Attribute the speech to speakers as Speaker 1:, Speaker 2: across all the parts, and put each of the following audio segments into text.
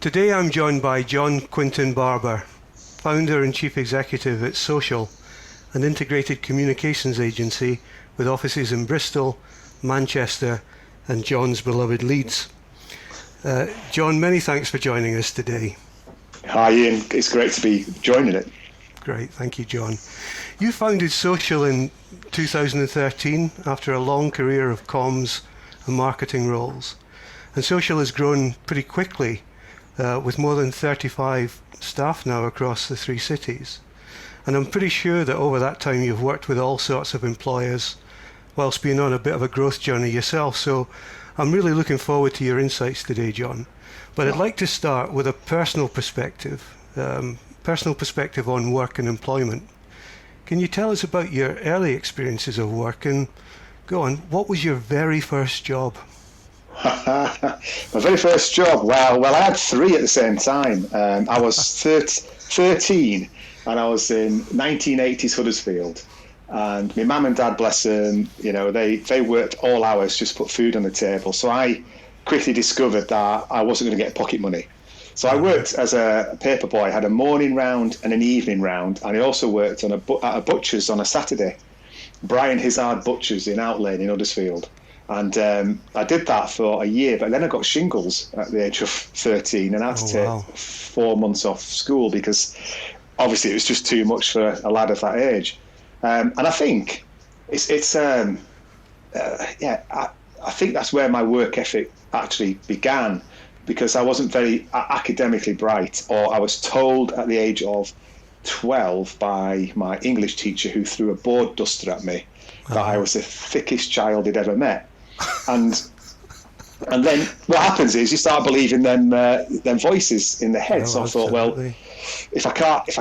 Speaker 1: Today I'm joined by John Quinton-Barber, founder and chief executive at Social, an integrated communications agency with offices in Bristol, Manchester and John's beloved Leeds. John, many thanks for joining us today.
Speaker 2: Hi Ian, it's great to be joining it.
Speaker 1: Great, thank you John. You founded Social in 2013 after a long career of comms and marketing roles. And Social has grown pretty quickly with more than 35 staff now across the 3 cities. And I'm pretty sure that over that time you've worked with all sorts of employers whilst being on a bit of a growth journey yourself. So I'm really looking forward to your insights today, John. But I'd like to start with a personal perspective on work and employment. Can you tell us about your early experiences of work, and go on, what was your very first job?
Speaker 2: My very first job, well, I had 3 at the same time. I was 13 and I was in 1980s Huddersfield. And my mum and dad, bless them, they worked all hours just to put food on the table. So I quickly discovered that I wasn't going to get pocket money. So I worked as a paper boy, had a morning round and an evening round. And I also worked at a butcher's on a Saturday, Brian Hizzard Butchers in Outlane in Huddersfield. And I did that for a year, but then I got shingles at the age of 13 and I had to take 4 months off school because obviously it was just too much for a lad of that age. And I think I think that's where my work ethic actually began, because I wasn't very academically bright, or I was told at the age of 12 by my English teacher, who threw a board duster at me, that I was the thickest child he'd ever met. And then what happens is you start believing them voices in the head.
Speaker 1: Oh,
Speaker 2: so I thought, well, if I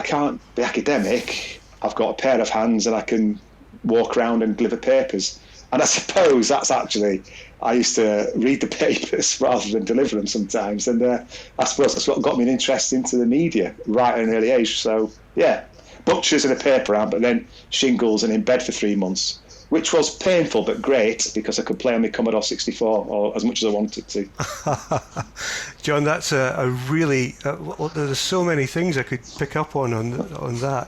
Speaker 2: can't be academic, I've got a pair of hands and I can walk around and deliver papers. And I suppose that's actually, I used to read the papers rather than deliver them sometimes. And I suppose that's what got me an interest into the media right at an early age. So yeah, butchers and a paper round, but then shingles and in bed for 3 months, which was painful but great because I could play on my Commodore 64 or as much as I wanted to.
Speaker 1: John, that's a really, there's so many things I could pick up on that.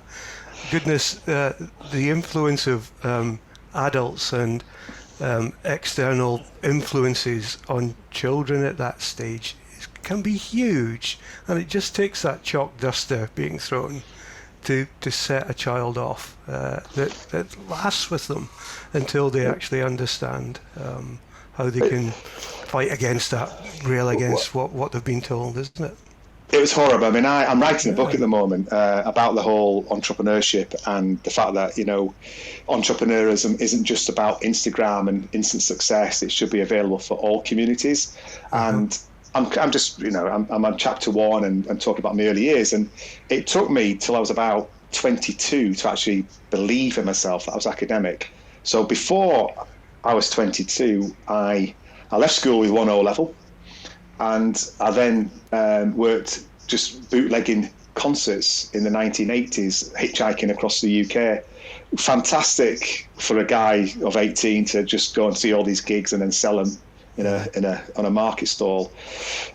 Speaker 1: Goodness, the influence of adults and external influences on children at that stage can be huge, and it just takes that chalk duster being thrown to set a child off that lasts with them until they actually understand how they can fight against that, rail against what they've been told, isn't it?
Speaker 2: It was horrible. I mean, I'm writing a book at the moment about the whole entrepreneurship and the fact that, entrepreneurism isn't just about Instagram and instant success. It should be available for all communities. And I'm just, I'm on chapter 1 and talking about my early years. And it took me till I was about 22 to actually believe in myself that I was academic. So before I was 22, I left school with 1 O-level. And I then worked just bootlegging concerts in the 1980s, hitchhiking across the UK. Fantastic for a guy of 18 to just go and see all these gigs and then sell them on a market stall.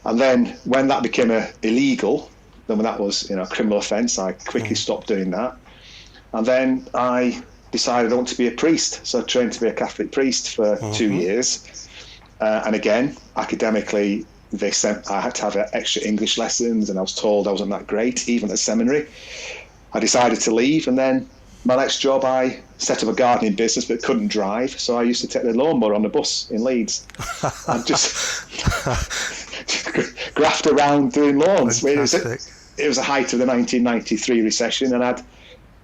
Speaker 2: And then when that became illegal, then when that was a criminal offence, I quickly stopped doing that. And then I decided I want to be a priest, so I trained to be a Catholic priest for 2 years. And again, academically, I had to have extra English lessons, and I was told I wasn't that great, even at seminary. I decided to leave, and then my next job, I set up a gardening business but couldn't drive, so I used to take the lawnmower on the bus in Leeds and just graft around doing lawns. It was the height of the 1993 recession, and I'd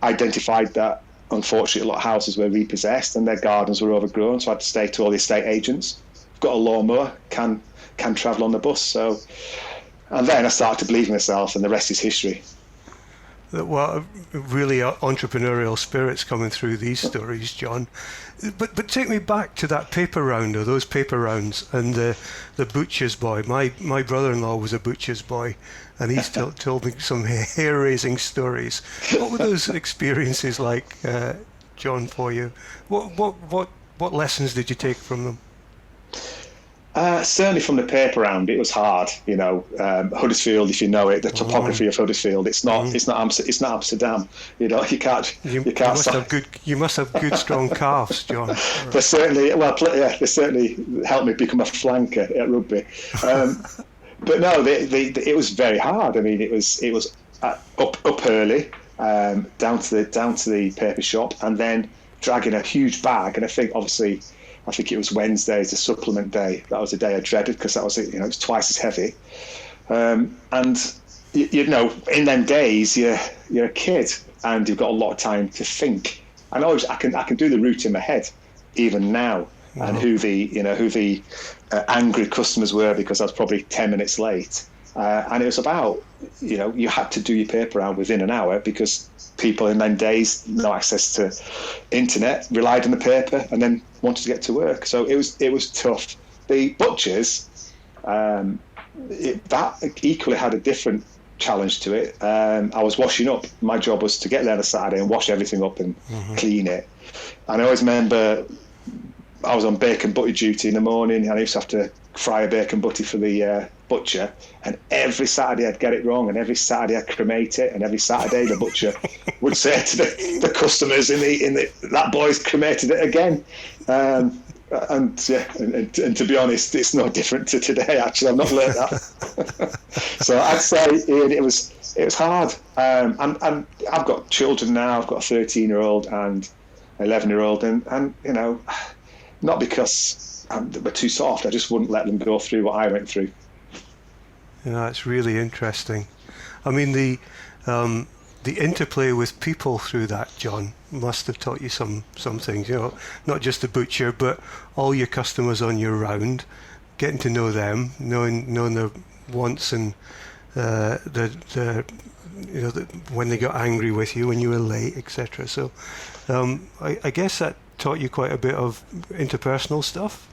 Speaker 2: identified that unfortunately a lot of houses were repossessed and their gardens were overgrown, so I had to say to all the estate agents, I've got a lawnmower, can travel on the bus. So, and then I started to believe in myself, and the rest is history.
Speaker 1: Well, really entrepreneurial spirits coming through these stories, John. But take me back to that paper round, or those paper rounds, and the butcher's boy. My brother-in-law was a butcher's boy, and he's told me some hair-raising stories. What were those experiences like, John, for you? What lessons did you take from them?
Speaker 2: Certainly from the paper round, it was hard. Huddersfield, if you know it, the topography of Huddersfield, it's not Amsterdam. You can't.
Speaker 1: You
Speaker 2: You can't.
Speaker 1: must have good strong calves, John.
Speaker 2: They certainly helped me become a flanker at rugby. But no, it was very hard. I mean, it was up early, down to the paper shop, and then dragging a huge bag. And I think it was Wednesday, the supplement day. That was the day I dreaded, because that was it was twice as heavy. And in them days, you're a kid and you've got a lot of time to think. And I can do the route in my head even now, and who the angry customers were because I was probably 10 minutes late. And it was about, you had to do your paper round within an hour, because people in them days, no access to internet, relied on the paper and then wanted to get to work. So it was tough. The butchers, that equally had a different challenge to it. I was washing up. My job was to get there on a Saturday and wash everything up and clean it. And I always remember I was on bacon butty duty in the morning, and I used to have to fry a bacon butty for the butcher, and every Saturday I'd get it wrong, and every Saturday I'd cremate it, and every Saturday the butcher would say to the customers that boy's cremated it again. And to be honest, it's no different to today. Actually, I've not learned that. So I'd say, Ian, it was hard. And I've got children now. I've got a 13-year-old and 11-year-old, and not because we're too soft. I just wouldn't let them go through what I went through.
Speaker 1: It's really interesting. I mean, the interplay with people through that, John, must have taught you some things. Not just the butcher, but all your customers on your round, getting to know them, knowing their wants and when they got angry with you when you were late, etc. So, I guess that taught you quite a bit of interpersonal stuff.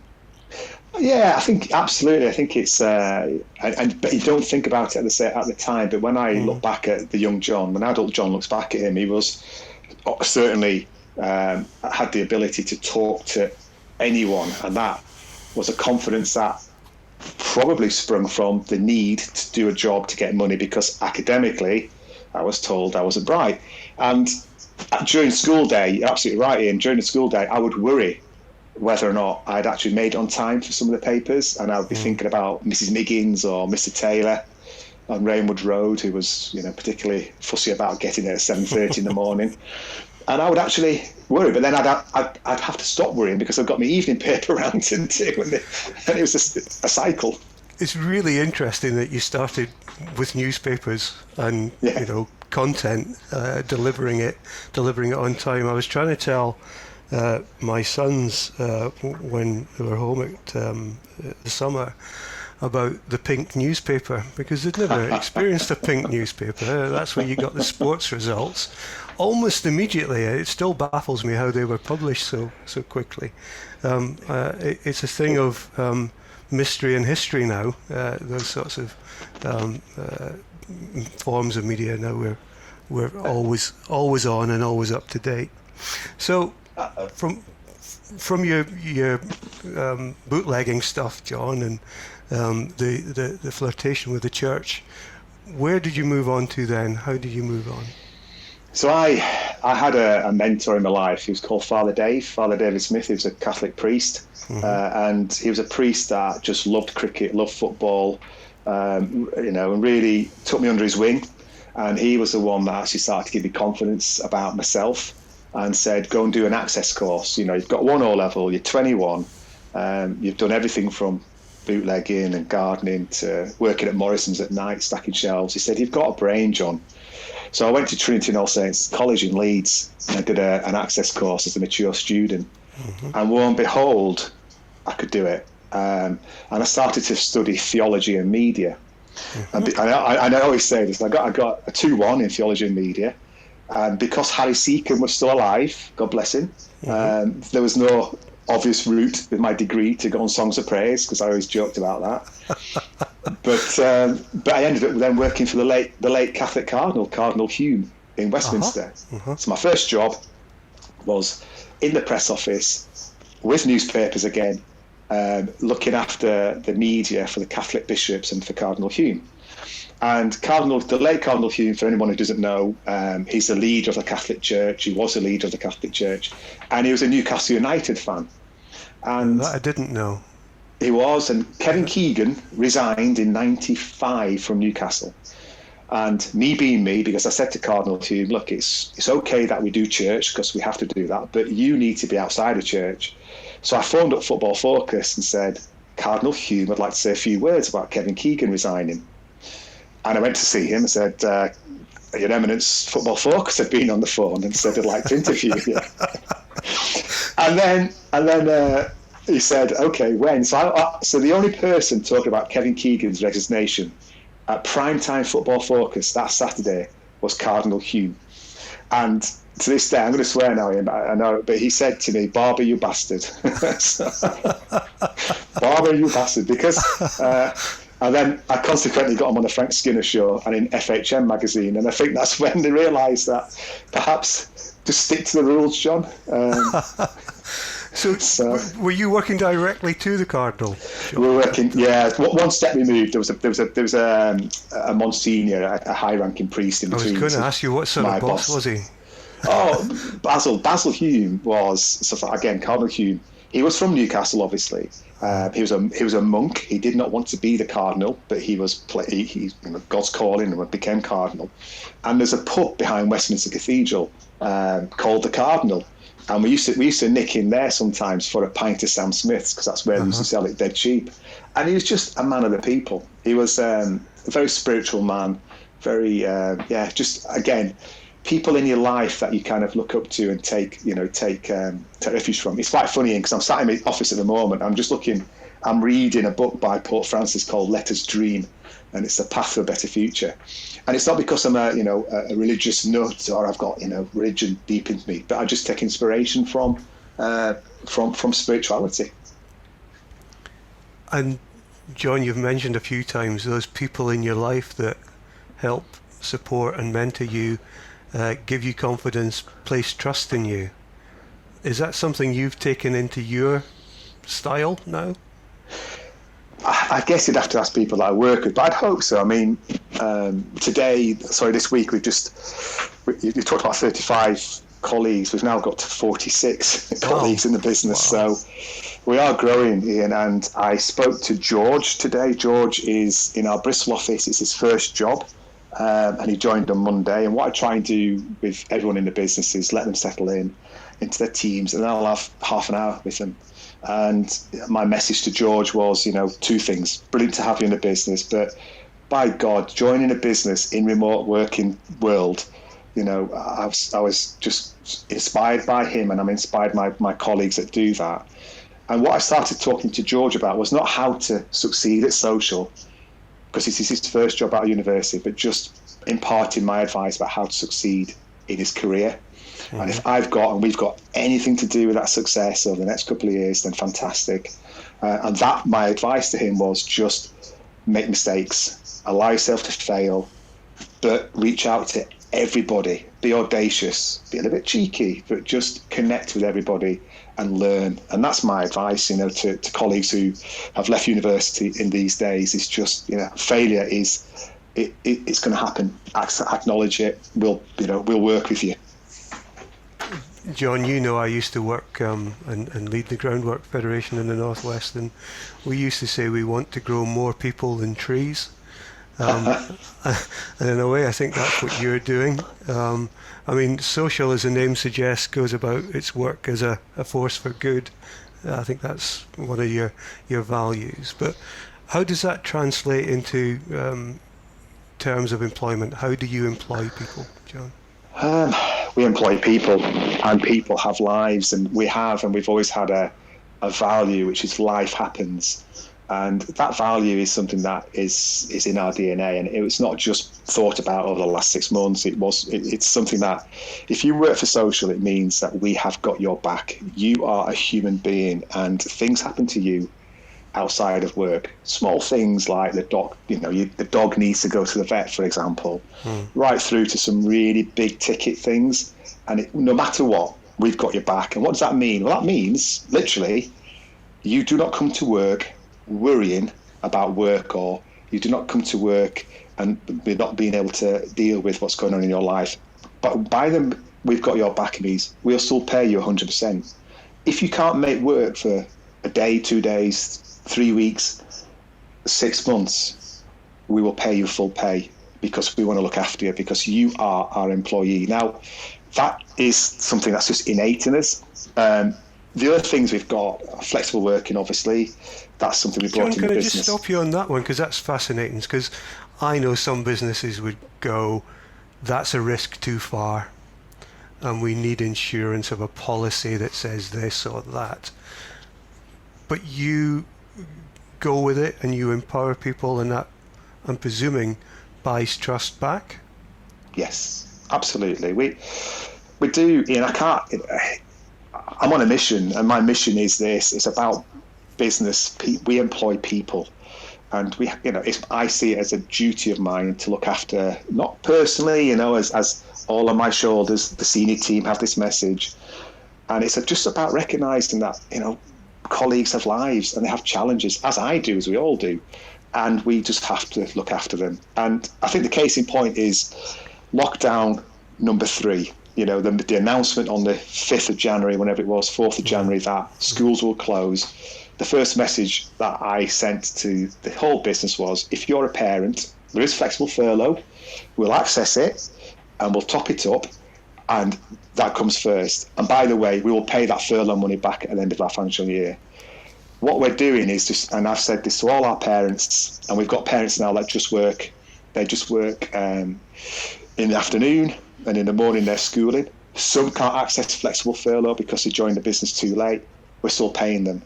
Speaker 2: Yeah, I think absolutely. I think it's, but you don't think about it at the time. But when I look back at the young John, when adult John looks back at him, he was certainly had the ability to talk to anyone, and that was a confidence that probably sprung from the need to do a job to get money, because academically, I was told I wasn't bright. And during school day, you're absolutely right, Ian. During the school day, I would worry whether or not I'd actually made it on time for some of the papers, and I would be thinking about Mrs. Miggins or Mr. Taylor on Rainwood Road, who was, particularly fussy about getting there at 7:30 in the morning. And I would actually worry, but then I'd have to stop worrying, because I've got my evening paper round to do, and it was just a cycle.
Speaker 1: It's really interesting that you started with newspapers and content, delivering it on time. I was trying to tell my sons when they were home at the summer about the pink newspaper, because they'd never experienced a pink newspaper. That's where you got the sports results almost immediately. It still baffles me how they were published so quickly. It's a thing of mystery and history now. Those sorts of forms of media now, we're always on and always up to date. So from your bootlegging stuff, John, and the flirtation with the church, where did you move on to then? How did you move on?
Speaker 2: So I had a mentor in my life. He was called Father David Smith. He was a Catholic priest, and he was a priest that just loved cricket, loved football, and really took me under his wing. And he was the one that actually started to give me confidence about myself, and said, go and do an access course. You've got 1 O-level, you're 21, you've done everything from bootlegging and gardening to working at Morrison's at night, stacking shelves. He said, you've got a brain, John. So I went to Trinity and All Saints College in Leeds, and I did an access course as a mature student. And lo and behold, I could do it. And I started to study theology and media. And I always say this, I got a 2-1 in theology and media. And because Harry Seacombe was still alive, God bless him, there was no obvious route with my degree to go on Songs of Praise, because I always joked about that. But I ended up then working for the late Catholic Cardinal Hume in Westminster. So my first job was in the press office with newspapers again, looking after the media for the Catholic bishops and for Cardinal Hume. And the late Cardinal Hume, for anyone who doesn't know, he's the leader of the Catholic Church. He was the leader of the Catholic Church, and he was a Newcastle United fan. And
Speaker 1: that I didn't know.
Speaker 2: He was, and Kevin Keegan resigned in '95 from Newcastle. And me being me, because I said to Cardinal Hume, look, it's okay that we do church because we have to do that, but you need to be outside of church. So I phoned up Football Focus and said, Cardinal Hume, I'd like to say a few words about Kevin Keegan resigning. And I went to see him and said, Your Eminence, Football Focus had been on the phone and said they'd like to interview you. and then he said, okay, when? So the only person talking about Kevin Keegan's resignation at primetime Football Focus that Saturday was Cardinal Hume. And to this day, I'm going to swear now, Ian, I know, but he said to me, Barber, you bastard. Barber, you bastard. Because, and then I consequently got him on the Frank Skinner show and in FHM magazine. And I think that's when they realised that perhaps just stick to the rules, John.
Speaker 1: So were you working directly to the Cardinal?
Speaker 2: We were working, yeah. One step removed, there was a Monsignor, a high-ranking priest in between.
Speaker 1: I was going to ask you what sort of boss was he?
Speaker 2: Oh, Basil Hume was, again, Cardinal Hume. He was from Newcastle, obviously. He was a monk. He did not want to be the cardinal, but he was God's calling and became cardinal. And there's a pub behind Westminster Cathedral called the Cardinal. And we used to nick in there sometimes for a pint of Sam Smith's because that's where they used to sell it dead cheap. And he was just a man of the people. He was a very spiritual man, very just again, people in your life that you kind of look up to and take refuge from. It's quite funny because I'm sat in my office at the moment. I'm reading a book by Pope Francis called Let Us Dream, and it's the path to a better future. And it's not because I'm a religious nut or I've got religion deep into me, but I just take inspiration from spirituality.
Speaker 1: And John, you've mentioned a few times those people in your life that help, support, and mentor you, give you confidence, place trust in you. Is that something you've taken into your style now?
Speaker 2: I guess you'd have to ask people that I work with, but I'd hope so. I mean, this week, you talked about 35 colleagues. We've now got to 46 colleagues in the business. Wow. So we are growing, Ian. And I spoke to George today. George is in our Bristol office. It's his first job. And he joined on Monday. And what I try and do with everyone in the business is let them settle into their teams, and then I'll have half an hour with them. And my message to George was, two things. Brilliant to have you in the business, but by God, joining a business in remote working world, I was just inspired by him, and I'm inspired by my colleagues that do that. And what I started talking to George about was not how to succeed at social, because this is his first job out of university, but just imparting my advice about how to succeed in his career. Mm-hmm. And if we've got anything to do with that success over the next couple of years, then fantastic. And that, my advice to him was just make mistakes, allow yourself to fail, but reach out to everybody, be audacious, be a little bit cheeky, but just connect with everybody and learn. And that's my advice, to colleagues who have left university in these days. Is just, failure it's going to happen. Acknowledge it. We'll work with you.
Speaker 1: John, I used to work and lead the Groundwork Federation in the Northwest, and we used to say we want to grow more people than trees. And in a way, I think that's what you're doing. Social, as the name suggests, goes about its work as a force for good. I think that's one of your values. But how does that translate into terms of employment? How do you employ people, John?
Speaker 2: We employ people, and people have lives, and we've always had a value, which is life happens. And that value is something that is in our DNA, and it was not just thought about over the last 6 months. It's something that, if you work for social, it means that we have got your back. You are a human being, and things happen to you outside of work. Small things like the dog, the dog needs to go to the vet, for example, right through to some really big ticket things. And no matter what, we've got your back. And what does that mean? Well, that means literally, You do not come to work worrying about work, or you do not come to work and be not being able to deal with what's going on in your life. But by them, we've got your back, Amies. We'll still pay you 100%. If you can't make work for a day, 2 days, 3 weeks, 6 months, we will pay you full pay, because we want to look after you, because you are our employee. Now, that is something that's just innate in us. The other things we've got, flexible working, obviously, that's something we brought in the business.
Speaker 1: Can I just stop you on that one, because that's fascinating, because I know some businesses would go, that's a risk too far, and we need insurance of a policy that says this or that. But you go with it and you empower people, and that, I'm presuming, buys trust back?
Speaker 2: Yes, absolutely. We do, I'm on a mission, and my mission is this. It's about business. We employ people, and I see it as a duty of mine to look after, not personally, as all on my shoulders, the senior team have this message. And it's just about recognizing that, colleagues have lives and they have challenges, as I do, as we all do. And we just have to look after them. And I think the case in point is lockdown number 3. The announcement on the 5th of January, whenever it was, 4th of January, that schools will close. The first message that I sent to the whole business was, if you're a parent, there is flexible furlough. We'll access it and we'll top it up. And that comes first. And by the way, we will pay that furlough money back at the end of our financial year. What we're doing is just, and I've said this to all our parents, and we've got parents now that just work in the afternoon, and in the morning they're schooling. Some can't access flexible furlough because they joined the business too late. We're still paying them.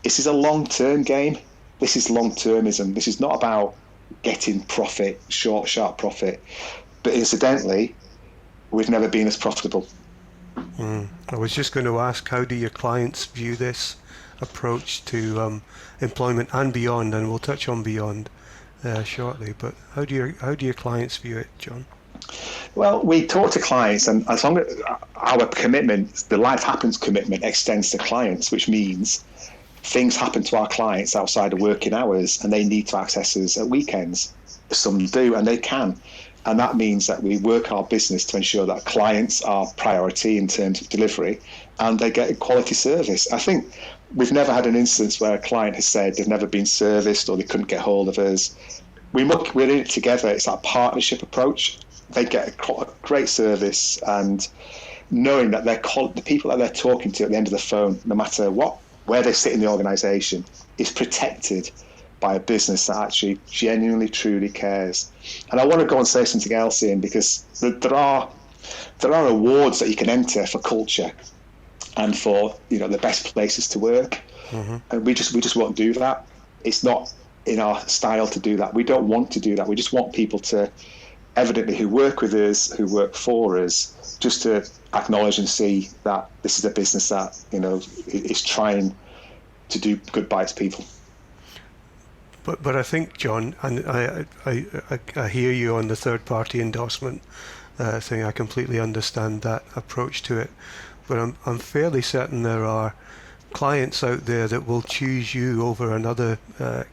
Speaker 2: This is a long-term game. This is long-termism. This is not about getting profit, sharp profit. But incidentally, we've never been as profitable.
Speaker 1: I was just going to ask, how do your clients view this approach to employment and beyond? And we'll touch on beyond shortly. But how do your clients view it, John?
Speaker 2: Well, we talk to clients, and as long as our commitment, the Life Happens commitment, extends to clients, which means things happen to our clients outside of working hours, and they need to access us at weekends. Some do, and they can. And that means that we work our business to ensure that clients are priority in terms of delivery, and they get a quality service. I think we've never had an instance where a client has said they've never been serviced or they couldn't get hold of us. We're in it together. It's that partnership approach. They get a great service, and knowing that the people that they're talking to at the end of the phone, no matter where they sit in the organisation, is protected by a business that actually genuinely, truly cares. And I want to go and say something else, Ian, because there are awards that you can enter for culture and for the best places to work, and we just won't do that. It's not in our style to do that. We don't want to do that. We just want people to, evidently, who work with us, who work for us, just to acknowledge and see that this is a business that is trying to do good by its people.
Speaker 1: But I think, John, and I hear you on the third party endorsement thing. I completely understand that approach to it. But I'm fairly certain there are clients out there that will choose you over another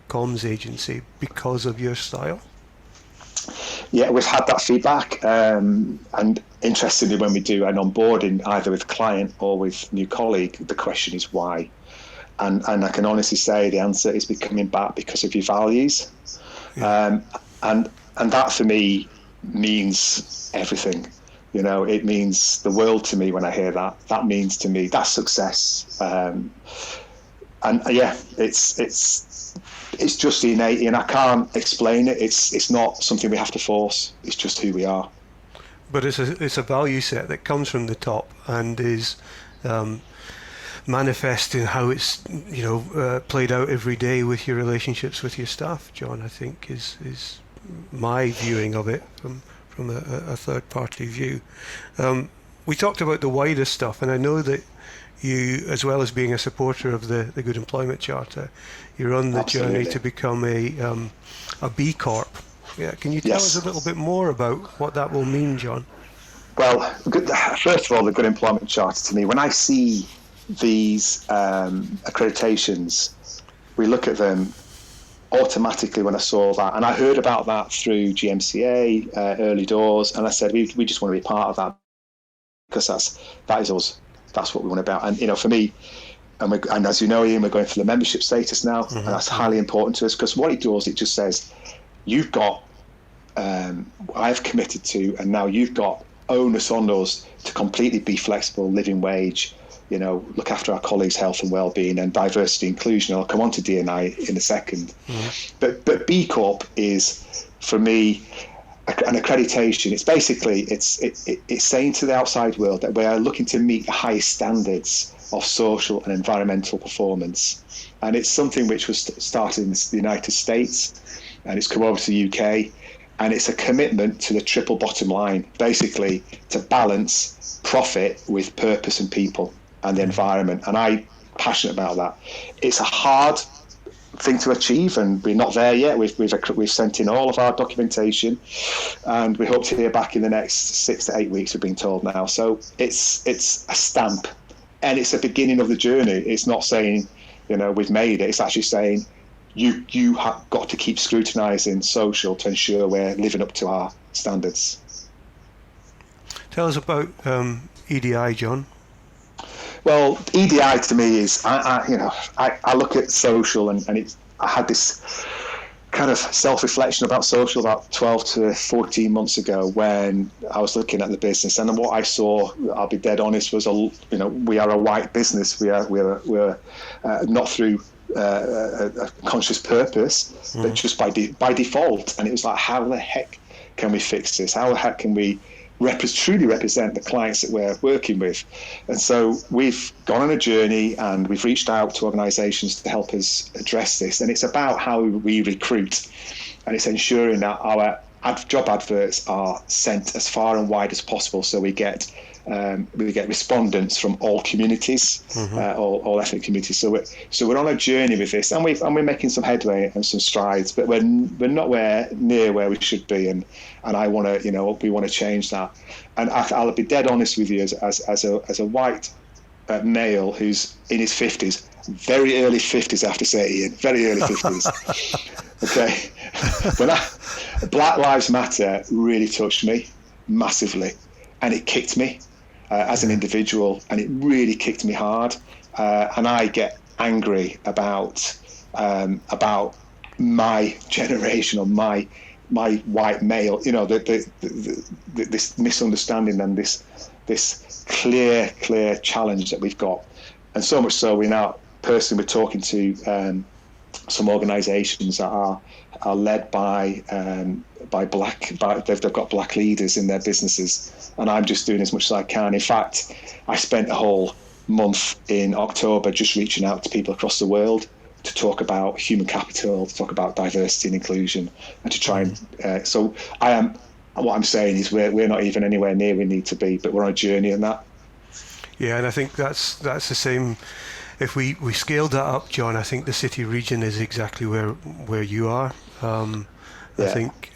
Speaker 1: comms agency because of your style.
Speaker 2: Yeah, we've had that feedback, and interestingly, when we do an onboarding, either with client or with new colleague, the question is why. And I can honestly say the answer is coming back because of your values. Yeah. And that for me means everything. It means the world to me when I hear that. That means to me that's success. And yeah, it's just innate, and I can't explain it. It's not something we have to force. It's just who we are.
Speaker 1: But it's a value set that comes from the top and is manifest in how it's played out every day with your relationships with your staff. John, I think is my viewing of it from a third party view. We talked about the wider stuff, and I know that you, as well as being a supporter of the Good Employment Charter, you're on the
Speaker 2: Absolutely.
Speaker 1: journey to become a B-Corp. Yeah, can you tell us a little bit more about what that will mean, John?
Speaker 2: Well, first of all, the Good Employment Charter to me, when I see these accreditations, we look at them automatically when I saw that. And I heard about that through GMCA, early doors, and I said, we just want to be part of that, because that is us. That's what we want about. And, for me, and as you know, Ian, we're going for the membership status now, and that's highly important to us, because what it does, it just says, you've got, I've committed to, and now you've got onus on us to completely be flexible, living wage, look after our colleagues' health and well-being, and diversity inclusion. I'll come on to D&I in a second. But B-Corp is, for me, an accreditation. It's basically, it's saying to the outside world that we are looking to meet the highest standards of social and environmental performance. And it's something which was started in the United States, and it's come over to the UK, and it's a commitment to the triple bottom line, basically to balance profit with purpose and people and the environment. And I'm passionate about that. It's a hard thing to achieve, and we're not there yet. We've sent in all of our documentation, and we hope to hear back in the next 6 to 8 weeks, we've been told now. So it's a stamp, and it's a beginning of the journey. It's not saying, we've made it. It's actually saying you have got to keep scrutinising social to ensure we're living up to our standards.
Speaker 1: Tell us about EDI, John.
Speaker 2: Well, EDI to me is, I look at social, and I had this kind of self-reflection about social about 12 to 14 months ago when I was looking at the business, and what I saw, I'll be dead honest, was we are a white business. We're not through a conscious purpose, but just by default. And it was like, how the heck can we fix this? How the heck can we truly represent the clients that we're working with? And so we've gone on a journey, and we've reached out to organisations to help us address this. And it's about how we recruit, and it's ensuring that our job adverts are sent as far and wide as possible, so we get respondents from all communities, all ethnic communities. So we're on a journey with this, and we're making some headway and some strides, but we're not near where we should be, and I want to, we want to change that. And I'll be dead honest with you, as a white male who's in his 50s, very early 50s, I have to say, Ian, very early 50s. Okay, Black Lives Matter really touched me massively, and it kicked me as an individual, and it really kicked me hard. And I get angry about my generation, or my white male, this misunderstanding and this clear challenge that we've got. And so much so, we're talking to some organisations that are led by they've got black leaders in their businesses, and I'm just doing as much as I can. In fact, I spent a whole month in October just reaching out to people across the world to talk about human capital, to talk about diversity and inclusion, and to try and what I'm saying is we're not even anywhere near where we need to be, but we're on a journey in that.
Speaker 1: Yeah, and I think that's the same. If we scaled that up, John, I think the city region is exactly where you are. I think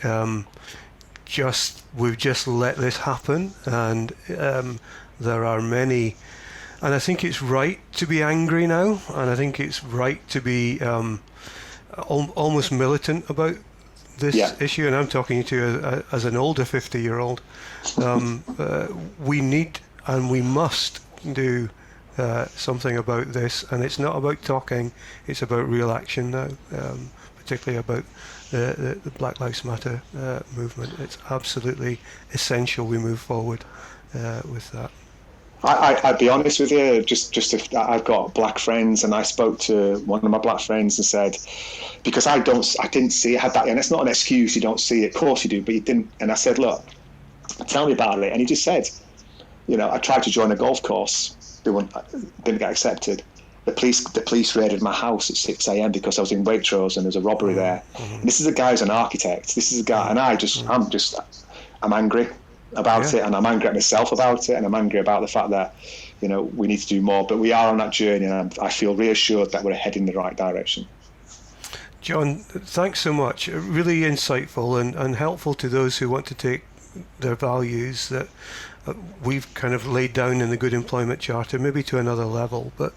Speaker 1: we've just let this happen, and there are many, and I think it's right to be angry now, and I think it's right to be almost militant about this issue. And I'm talking to you as an older 50-year-old. We need and we must do something about this, and it's not about talking, it's about real action now, particularly about the Black Lives Matter movement. It's absolutely essential we move forward with that.
Speaker 2: I'd be honest with you, I've got black friends, and I spoke to one of my black friends and said, because I didn't see it, had that, and it's not an excuse, you don't see it, of course you do, but you didn't. And I said, look, tell me about it. And he just said, I tried to join a golf course, didn't get accepted. The police raided my house at 6 a.m. because I was in Waitrose and there's a robbery there. And this is a guy who's an architect. This is a guy, and I'm angry about it, and I'm angry at myself about it, and I'm angry about the fact that, we need to do more. But we are on that journey, and I feel reassured that we're heading in the right direction.
Speaker 1: John, thanks so much. Really insightful and helpful to those who want to take their values that we've kind of laid down in the Good Employment Charter, maybe to another level. But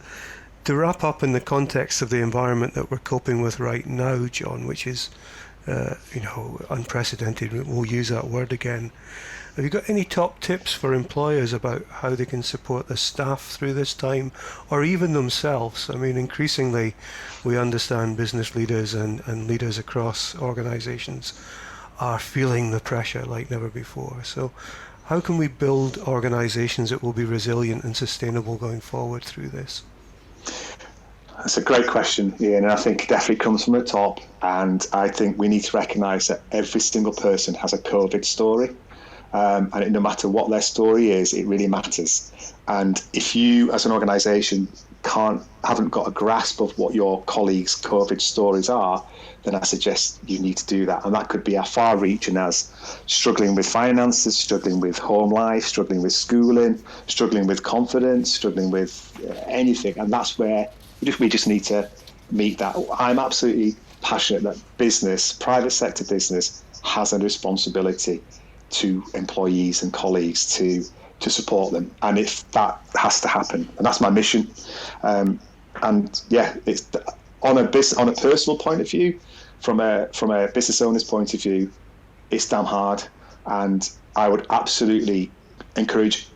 Speaker 1: to wrap up in the context of the environment that we're coping with right now, John, which is, unprecedented, we'll use that word again. Have you got any top tips for employers about how they can support the staff through this time, or even themselves? I mean, increasingly, we understand business leaders and leaders across organizations are feeling the pressure like never before. So how can we build organizations that will be resilient and sustainable going forward through this?
Speaker 2: That's a great question, Ian, and I think it definitely comes from the top. And I think we need to recognise that every single person has a COVID story. And no matter what their story is, it really matters. And if you, as an organisation, haven't got a grasp of what your colleagues' COVID stories are, then I suggest you need to do that. And that could be as far-reaching as struggling with finances, struggling with home life, struggling with schooling, struggling with confidence, struggling with anything. And that's where we just need to meet that. I'm absolutely passionate that business, private sector business, has a responsibility to employees and colleagues to support them, and if that has to happen, and that's my mission. And yeah, it's on a personal point of view, from a business owner's point of view, it's damn hard. And I would absolutely encourage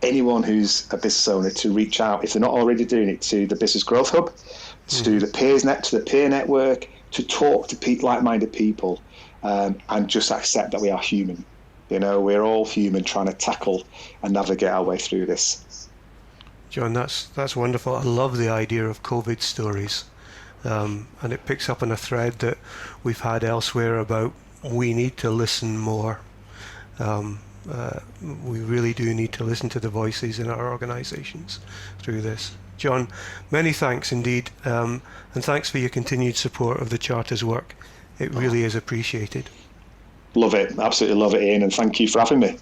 Speaker 2: anyone who's a business owner to reach out, if they're not already doing it, to the Business Growth Hub, to the peer network, to talk to like-minded people, and just accept that we are human. We're all human, trying to tackle and navigate our way through this.
Speaker 1: John, that's wonderful. I love the idea of COVID stories, and it picks up on a thread that we've had elsewhere about we need to listen more. We really do need to listen to the voices in our organisations through this. John, many thanks indeed, and thanks for your continued support of the Charter's work. It really is appreciated.
Speaker 2: Love it. Absolutely love it, Ian, and thank you for having me.